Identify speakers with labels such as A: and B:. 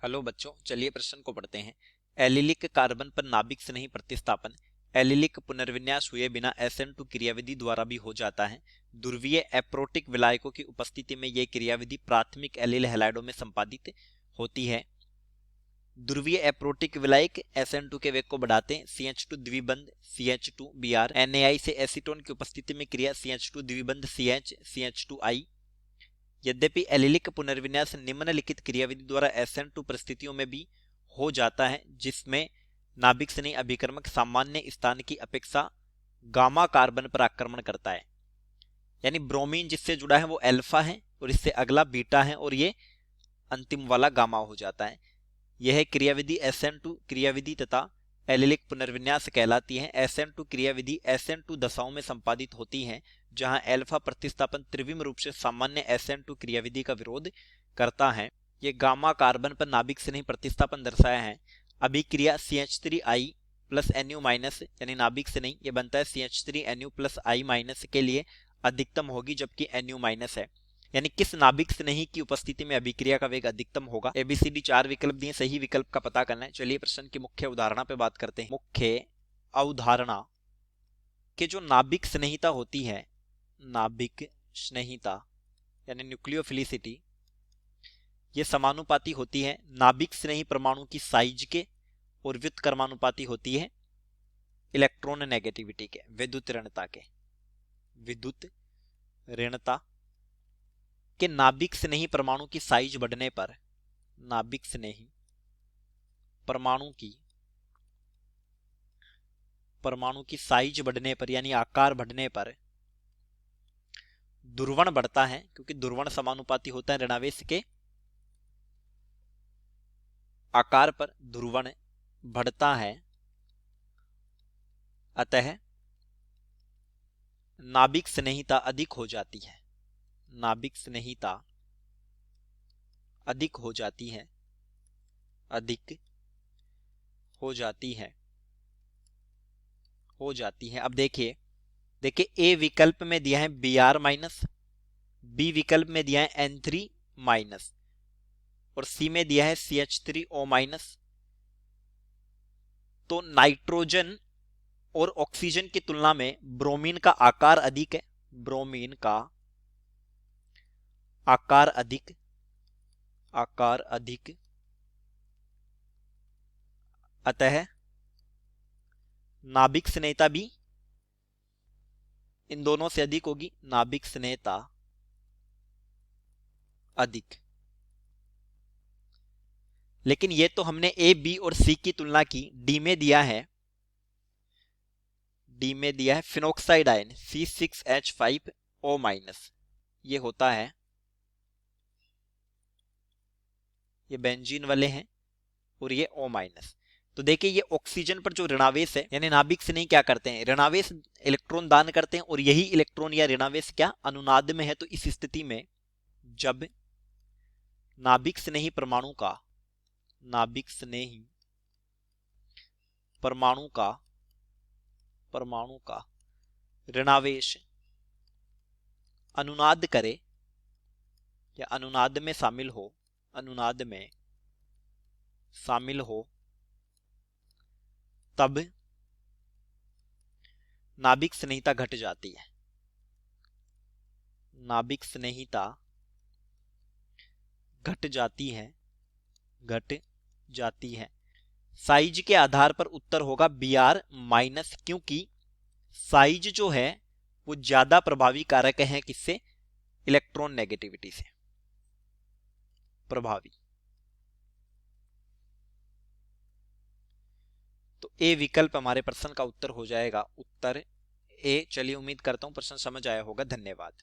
A: Hello बच्चों, चलिए प्रश्न को पढ़ते हैं। एलिलिक कार्बन पर नाभिक स्नेही प्रतिस्थापन एलिलिक पुनर्विन्यास हुए बिना SN2 क्रियाविधि द्वारा भी हो जाता है। ध्रुवीय एप्रोटिक विलायकों की उपस्थिति में यह क्रियाविधि प्राथमिक एलिल हैलाइडों में संपादित होती है। ध्रुवीय एप्रोटिक विलायक SN2 के वेग को बढ़ाते हैं। CH2 द्विबंध CH2Br NaI से एसीटोन की उपस्थिति में क्रिया CH2 द्विबंध CH CH2I। यद्यपि एलिलिक पुनर्विन्यास निम्नलिखित क्रियाविधि द्वारा SN2 परिस्थितियों में भी हो जाता है, जिसमें नाभिक स्नेही अभिकर्मक सामान्य स्थान की अपेक्षा गामा कार्बन पर आक्रमण करता है। यानी ब्रोमीन जिससे जुड़ा है वो अल्फा है और इससे अगला बीटा है और ये अंतिम वाला गामा हो जाता है। यह क्रियाविधि SN2 क्रियाविधि तथा एलिलिक पुनर्विन्यास कहलाती है। SN2 क्रियाविधि SN2 दशाओं में संपादित होती है, जहां अल्फा प्रतिस्थापन त्रिविम रूप से सामान्य SN2 क्रियाविधि का विरोध करता है। यह गामा कार्बन पर नाभिक स्नेही प्रतिस्थापन दर्शाया है। अभिक्रिया CH3I प्लस NU माइनस यानी नाभिक स्नेही ये बनता है CH3NU प्लस I माइनस के लिए अधिकतम होगी, जबकि NU माइनस है। यानी किस नाभिक स्नेही की उपस्थिति में अभिक्रिया का वेग अधिकतम होगा। ABCD 4 विकल्प दिए, सही विकल्प का पता करना है। चलिए प्रश्न की मुख्य उदाहरणा पे बात करते हैं। मुख्य अवधारणा के जो नाभिक स्नेहिता होती है, नाभिक स्नेहिता यानी न्यूक्लियोफिलिसिटी, ये समानुपाती होती है नाभिक स्नेही परमाणु की साइज के और व्युत्क्रमानुपाती होती है इलेक्ट्रॉन नेगेटिविटी के, विद्युत ऋणता के। विद्युत ऋणता के नाभिक स्नेही परमाणु की साइज बढ़ने पर, नाभिक स्नेही परमाणु की साइज बढ़ने पर यानी आकार बढ़ने पर ध्रुवण बढ़ता है, क्योंकि ध्रुवण समानुपाती होता है ऋणावेश के आकार पर। ध्रुवण बढ़ता है, अतः नाभिक स्नेहिता अधिक हो जाती है। नाभिक स्नेहिता अधिक हो जाती है, अधिक हो जाती है, हो जाती है। अब देखिए ए विकल्प में दिया है Br माइनस, बी विकल्प में दिया है N3 माइनस और सी में दिया है CH3O माइनस। तो नाइट्रोजन और ऑक्सीजन की तुलना में ब्रोमीन का आकार अधिक है। ब्रोमीन का आकार अधिक, आकार अधिक, अतः नाभिक स्नेहिता भी इन दोनों से अधिक होगी। नाभिक स्नेहिता अधिक। लेकिन ये तो हमने ए, बी और सी की तुलना की। डी में दिया है, डी में दिया है फिनोक्साइड आयन C6H5O माइनस, ये होता है, ये बेंजीन वाले हैं और ये O माइनस। तो देखिए ये ऑक्सीजन पर जो ऋणावेश है, यानी नाभिक स्नेही क्या करते हैं, ऋणावेश इलेक्ट्रॉन दान करते हैं और यही इलेक्ट्रॉन या ऋणावेश क्या अनुनाद में है। तो इस स्थिति में जब नाभिक स्नेही परमाणु का, नाभिक स्नेही परमाणु का ऋणावेश अनुनाद करे या अनुनाद में शामिल हो, अनुनाद में शामिल हो, तब नाभिक स्नेहिता घट जाती है। नाभिक स्नेहिता घट जाती है, घट जाती है। साइज के आधार पर उत्तर होगा Br माइनस, क्योंकि साइज जो है वो ज्यादा प्रभावी कारक है किससे, इलेक्ट्रॉन नेगेटिविटी से प्रभावी। तो ए विकल्प हमारे प्रश्न का उत्तर हो जाएगा, उत्तर ए। चलिए उम्मीद करता हूं प्रश्न समझ आया होगा। धन्यवाद।